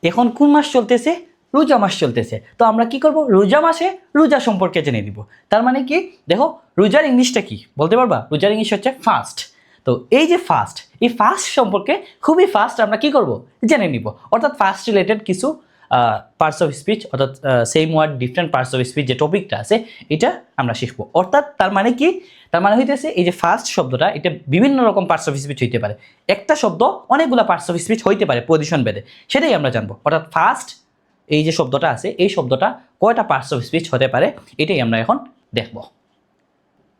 এখন কোন মাস চলতেছে? রোজা মাস চলতেছে। তো আমরা কি করব? রোজা মাসে রোজা সম্পর্কে জেনে নিব। তার মানে কি, দেখো রোজার ইংলিশটা কি বলতে পারবা? রোজার ইংলিশ হচ্ছে ফাস্ট। তো এই যে ফাস্ট, এই ফাস্ট সম্পর্কে খুবই ফাস্ট আমরা কি করব? জেনে নিব। অর্থাৎ ফাস্ট রিলেটেড কিছু পার্টস অফ স্পিচ, অর্থাৎ same word different parts of speech যে টপিকটা আছে এটা আমরা শিখবো। অর্থাৎ তার মানে কি, তার মানে হইতেছে এই যে ফার্স্ট শব্দটা এটা বিভিন্ন রকম পার্টস অফ স্পিচ হইতে পারে। একটা শব্দ অনেকগুলো পার্টস অফ স্পিচ হইতে পারে পজিশন ভেদে, সেটাই আমরা জানবো। অর্থাৎ ফার্স্ট এই যে শব্দটা আছে এই শব্দটা কয়টা পার্টস অফ স্পিচ হতে পারে এটাই আমরা এখন দেখব।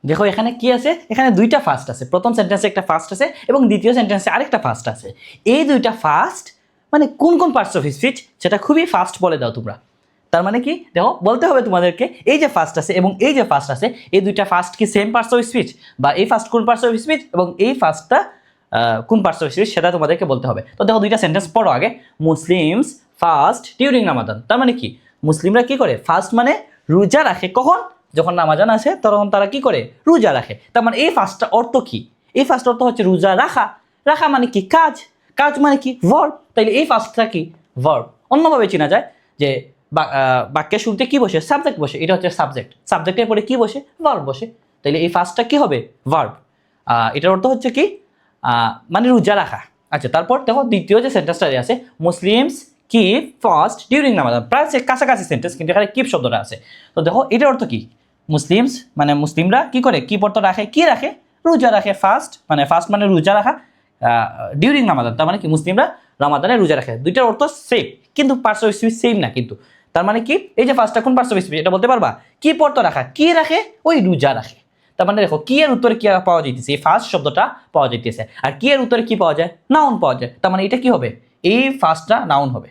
দেখো এখানে কি আছে, এখানে দুইটা ফার্স্ট আছে। প্রথম সেন্টেন্সে একটা ফার্স্ট আছে এবং দ্বিতীয় সেন্টেন্সে আরেকটা ফার্স্ট আছে। এই দুইটা ফার্স্ট মানে কোন কোন পার্টস অফ স্পিচ সেটা খুবই ফাস্ট বলে দাও তোমরা। তার মানে কি, দেখো বলতে হবে তোমাদেরকে এই যে ফার্স্ট আছে এবং এই যে ফার্স্ট আছে এই দুইটা ফার্স্ট কি সেম পার্টস অফ স্পিচ, বা এই ফার্স্ট কোন পার্টস অফ স্পিচ এবং এই ফার্স্টটা কোন পার্টস অফ স্পিচ সেটা তোমাদেরকে বলতে হবে। তো দেখো দুইটা সেন্টেন্স পড়ো আগে। Muslims fast during Ramadan. তার মানে কি, মুসলিমরা কি করে? ফাস্ট মানে রোজা রাখে। কখন? যখন রামাদান আসে তখন তারা কি করে? রোজা রাখে। তার মানে এই ফার্স্টটা অর্থ কি? এই ফার্স্ট অর্থ হচ্ছে রোজা রাখা। রাখা মানে কি? কাজ। কাজ মানে কি? ভার্ব। তাইলে এই ফার্স্টটা কি? ভার্ব। অন্যভাবে চেনা যায় যে বাক্যের শুরুতে কি বসে? সাবজেক্ট বসে। এটা হচ্ছে সাবজেক্ট। সাবজেক্টের পরে কি বসে? ভার্ব বসে। তাইলে এই ফার্স্টটা কি হবে? ভার্ব। এটার অর্থ হচ্ছে কি? মানে রোজা রাখা। আচ্ছা, তারপর দেখো দ্বিতীয় যে সেন্টেন্সটা আছে, Muslims keep fast during Ramadan. প্রায় কাছাকাছি সেন্টেন্স, কিন্তু এখানে কিপ শব্দটা আছে। তো দেখো এটার অর্থ কি? মুসলিমস মানে মুসলিমরা কি করে? কি অর্থ রাখে? কি রাখে? রোজা রাখে। ফাস্ট মানে রোজা রাখা ডিউরিং রামাদান। তার মানে কি, মুসলিমরা রামাদানে রোজা রাখে। দুইটার অর্থ সেম, কিন্তু পার্টস অফ স্পিচ সেম না। কিন্তু তার মানে কি, এই যে ফার্স্টটা কোন পার্টস অফ স্পিচ এটা বলতে পারবা? কি অর্থ রাখা। কি রাখে? ওই রোজা রাখে। তার মানে দেখো কি এর উত্তরে কি পাওয়া যাইতেছে? এই ফার্স্ট শব্দটা পাওয়া যাইতেছে। আর কি এর উত্তরে কি পাওয়া যায়? নাউন পাওয়া যায়। তার মানে এটা কি হবে? এই ফার্স্টটা নাউন হবে।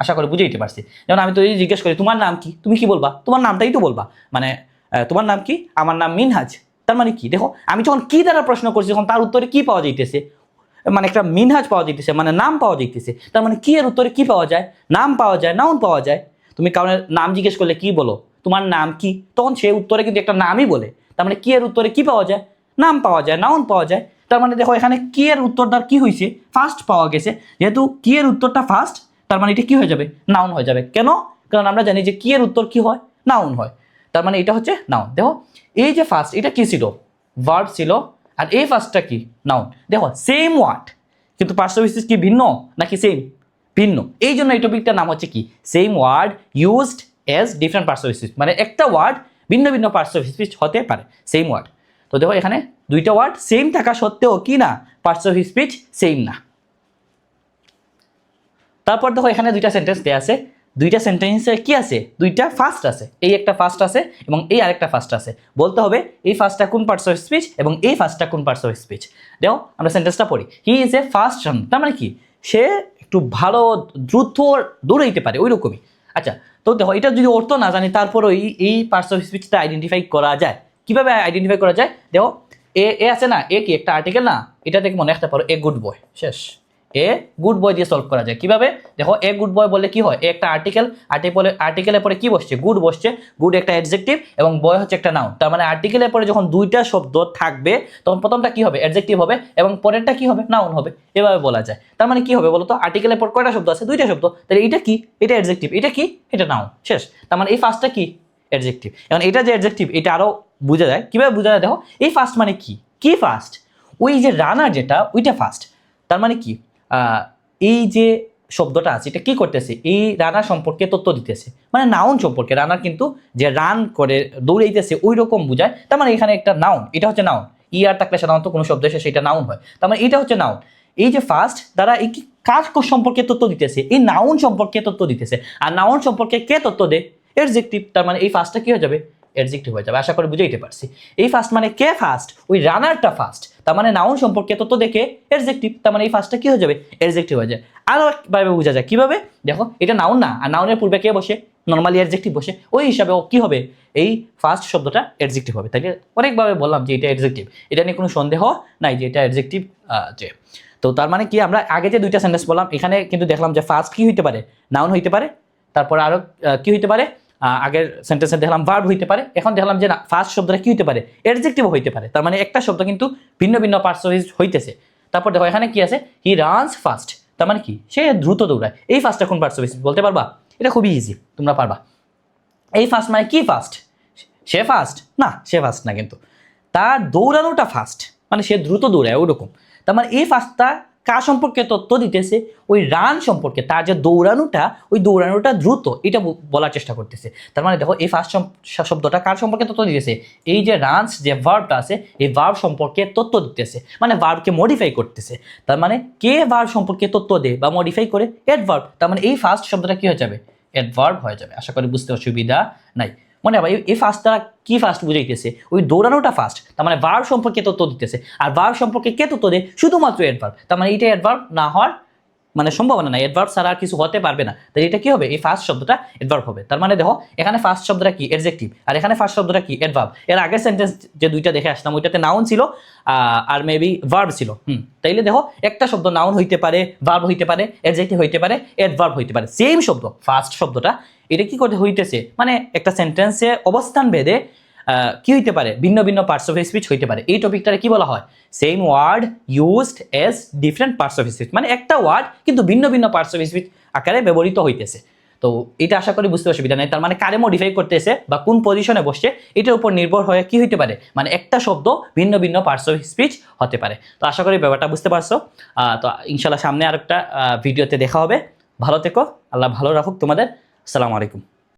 আশা করি বুঝাইতে পারছি। যেমন আমি তো জিজ্ঞেস করি তোমার নাম কি, তুমি কি বলবা? তোমার নামটাই তো বলবা। মানে তোমার নাম কি? আমার নাম মিনহাজ। তার মানে কি, দেখো আমি যখন কি দ্বারা প্রশ্ন করছি তখন তার উত্তরে কি পাওয়া যাইতেছে? মানে একটা মিনহাজ পাওয়া যাইতেছে, মানে নাম পাওয়া যাইতেছে। তার মানে কি এর উত্তরে কি পাওয়া যায়? নাম পাওয়া যায়, নাউন পাওয়া যায়। তুমি কারণে নাম জিজ্ঞেস করলে কি বলো? তোমার নাম কি? তখন সে উত্তরে কিন্তু একটা নামই বলে। তার মানে কি এর উত্তরে কি পাওয়া যায়? নাম পাওয়া যায়, নাউন পাওয়া যায়। তার মানে দেখো এখানে কি এর উত্তরটা কি হয়েছে? ফার্স্ট পাওয়া গেছে। যেহেতু কি এর উত্তরটা ফার্স্ট, তার মানে এটা কি হয়ে যাবে? নাউন হয়ে যাবে। কেন? কারণ আমরা জানি যে কি এর উত্তর কি হয়? নাউন হয়। তার মানে এটা হচ্ছে নাউন। দেখো এই যে ফার্স্ট, এটা কি ছিল? ভার্ব ছিল। আর এই ফার্স্টটা কি? নাউন। দেখো সেম ওয়ার্ড, কিন্তু পার্টস অফ স্পিচ কি ভিন্ন নাকি সেম? ভিন্ন। এই জন্য এই টপিকটার নাম হচ্ছে কি? Same word used as different parts of speech. মানে একটা ওয়ার্ড ভিন্ন ভিন্ন পার্টস অফ স্পিচ হতে পারে, সেম ওয়ার্ড। তো দেখো এখানে দুইটা ওয়ার্ড সেম থাকা সত্ত্বেও কি না? পার্টস অফ স্পিচ সেম না। তারপর দেখো এখানে দুইটা সেন্টেন্স দেওয়া আছে। দুইটা সেন্টেন্সে কি আছে? দুইটা ফার্স্ট আছে। এই একটা ফার্স্ট আছে এবং এই আরেকটা ফার্স্ট আছে। বলতে হবে এই ফার্স্টটা কোন পার্টস অফ স্পিচ এবং এই ফার্স্টটা কোন পার্টস অফ স্পিচ। দেখো আমরা সেন্টেন্সটা পড়ি। He is a first run. তার মানে কি, সে একটু ভালো দ্রুত দৌড়াইতে পারে, ওই রকমই। আচ্ছা, তো দেখো এটা যদি অর্থ না জানি তারপরও এই পার্টস অফ স্পিচটা আইডেন্টিফাই করা যায়। কিভাবে আইডেন্টিফাই করা যায়? দেখো এ আছে না, এ কি একটা আর্টিকেল না? এটা থেকে মনে রাখতে পারো এ গুড বয়। শেষ। এ গুড বয় দিয়ে সলভ করা যায়। কিভাবে? দেখো এ গুড বয় বললে কি হয়? এ একটা আর্টিকেল, আর্টিকেলের পরে কি বসছে? গুড বসছে। গুড একটা অ্যাডজেক্টিভ এবং বয় হচ্ছে একটা নাউন। তার মানে আর্টিকেলের পরে যখন দুইটা শব্দ থাকবে তখন প্রথমটা কি হবে? অ্যাডজেক্টিভ হবে এবং পরেরটা কি হবে? নাউন হবে। এভাবে বলা যায়। তার মানে কি হবে বলো তো? আর্টিকেলের পর কয়টা শব্দ আছে? দুইটা শব্দ। তাহলে এটা কি? এটা অ্যাডজেক্টিভ। এটা কি? এটা নাউন। শেষ। তার মানে এই ফার্স্টটা কি? অ্যাডজেক্টিভ। এখন এটা যে অ্যাডজেক্টিভ এটা আরো বোঝা যায়। কিভাবে বোঝা যায়? দেখো এই ফার্স্ট মানে কি? কি ফার্স্ট? ওই যে রানার যেটা ওইটা ফার্স্ট। তার মানে কি, এই যে শব্দটা আছে এটা কি করতেছে? এই রানার সম্পর্কে তথ্য দিতেছে, মানে নাউন সম্পর্কে। রানার কিন্তু যে রান করে দৌড়াইতেছে ওই রকম বোঝায়। তার মানে এখানে একটা নাউন, এটা হচ্ছে নাউন। আর থাকলে সাধারণত কোনো শব্দ এসে সেটা নাউন হয়। তার মানে এটা হচ্ছে নাউন। এই যে ফার্স্ট দ্বারা এই কাজ সম্পর্কে তথ্য দিতেছে, এই নাউন সম্পর্কে তথ্য দিতেছে। আর নাউন সম্পর্কে কে তথ্য দেয়? অ্যাডজেক্টিভ। তার মানে এই ফার্স্টটা কি হয়ে যাবে? অ্যাডজেক্টিভ হয়ে যাবে। আশা করি বুঝাইতে পারছি। এই ফার্স্ট মানে কে ফার্স্ট? ওই রানারটা ফার্স্ট। তার মানে নাউন সম্পর্কে তথ্য দেখে অ্যাডজেক্টিভ। তার মানে এই ফার্স্টটা কি হয়ে যাবে? অ্যাডজেক্টিভ হয়ে যায়। আরও একভাবে বোঝা যায়। কিভাবে? দেখো এটা নাউন না, আর নাউনের পূর্বে কে বসে? নর্মালি অ্যাডজেক্টিভ বসে। ওই হিসাবে কি হবে? এই ফার্স্ট শব্দটা অ্যাডজেক্টিভ হবে। তাই অনেকভাবে বললাম যে এটা অ্যাডজেক্টিভ। এটা নিয়ে কোনো সন্দেহ নাই যে এটা অ্যাডজেক্টিভ। যে তো তার মানে কি, আমরা আগে যে দুইটা সেন্টেন্স বললাম এখানে কিন্তু দেখলাম যে ফার্স্ট কি হইতে পারে? নাউন হইতে পারে। তারপর আরও কি হইতে পারে? আগের সেন্টেন্সে দেখলাম ভার্ব হইতে পারে। এখন দেখলাম যে না, ফার্স্ট শব্দটা কি হইতে পারে? অ্যাডজেক্টিভও হইতে পারে। তার মানে একটা শব্দ কিন্তু ভিন্ন ভিন্ন পার্টস হইতেছে। তারপর দেখো এখানে কি আছে? He runs fast. তার মানে কি সে দ্রুত দৌড়ায়। এই ফার্স্টটা কোন পার্টস অফ স্পিচ বলতে পারবা? এটা খুবই ইজি, তোমরা পারবা। এই ফার্স্ট মানে কি ফার্স্ট? সে ফার্স্ট না, সে ফার্স্ট না, কিন্তু তার দৌড়ানোটা ফার্স্ট, মানে সে দ্রুত দৌড়ায় ওরকম। তার মানে এই ফার্স্টটা কার সম্পর্কে তথ্য দিতেছে? ওই রান সম্পর্কে, তার যে দৌড়ানোটা, ওই দৌড়ানোটা দ্রুত, এটা বলার চেষ্টা করতেছে। তার মানে দেখো এই ফার্স্ট শব্দটা কার সম্পর্কে তথ্য দিতেছে? এই যে রানস যে ভার্বটা আছে, এই ভার্ব সম্পর্কে তথ্য দিতেছে, মানে ভার্বকে মডিফাই করতেছে। তার মানে কে ভার্ব সম্পর্কে তথ্য দেয় বা মডিফাই করে? অ্যাডভার্ব। তার মানে এই ফার্স্ট শব্দটা কি হয়ে যাবে? অ্যাডভার্ব হয়ে যাবে। আশা করি বুঝতে অসুবিধা নাই। মনে হয় এই ফার্স্ট দ্বারা কি ফার্স্ট বুঝাইতেছে? ওই দৌড়ানোটা ফার্স্ট, তার মানে ভার্ব সম্পর্কে তথ্য দিতেছে। আর ভার্ব সম্পর্কে কে তথ্য দেয়? শুধুমাত্র অ্যাডভার্ব। তার মানে এটা অ্যাডভার্ব না হওয়ার মানে সম্ভাবনা নাই, অ্যাডভার্ব ছাড়া আর কিছু হতে পারবে না। তাই এটা কি হবে? এই ফার্স্ট শব্দটা অ্যাডভার্ব হবে। তার মানে দেখো এখানে ফার্স্ট শব্দটা কি? অ্যাডজেক্টিভ। আর এখানে ফার্স্ট শব্দটা কি? অ্যাডভার্ব। এর আগের সেন্টেন্স যে দুইটা দেখে আসলাম ওইটাতে নাউন ছিল আর মেবি ভার্ব ছিল। তাইলে দেখো একটা শব্দ নাউন হইতে পারে, ভার্ব হইতে পারে, অ্যাডজেক্টিভ হইতে পারে, অ্যাডভার্ব হইতে পারে। সেম শব্দ ফার্স্ট শব্দটা এটা কি করতে হইতেছে? মানে একটা সেন্টেন্সে অবস্থান ভেদে কি হইতে পারে? ভিন্ন ভিন্ন পার্টস অফ স্পিচ হইতে পারে। এই টপিকটারে কি বলা হয়? Same word used as different parts of speech, মানে একটা ওয়ার্ড কিন্তু ভিন্ন ভিন্ন পার্টস অফ স্পিচ আকারে ব্যবহৃত হইতেছে। তো এটা আশা করি বুঝতে অসুবিধা নেই। তার মানে কারে মডিফাই করতেছে বা কোন পজিশনে বসছে এটার উপর নির্ভর হয়ে কি হইতে পারে? মানে একটা শব্দ ভিন্ন ভিন্ন পার্টস অফ স্পিচ হতে পারে। তো আশা করি ব্যাপারটা বুঝতে পারছো। তো ইনশাল্লাহ সামনে আরেকটা ভিডিওতে দেখা হবে। ভালো থেকো, আল্লাহ ভালো রাখুক তোমাদের। আসসালামু আলাইকুম।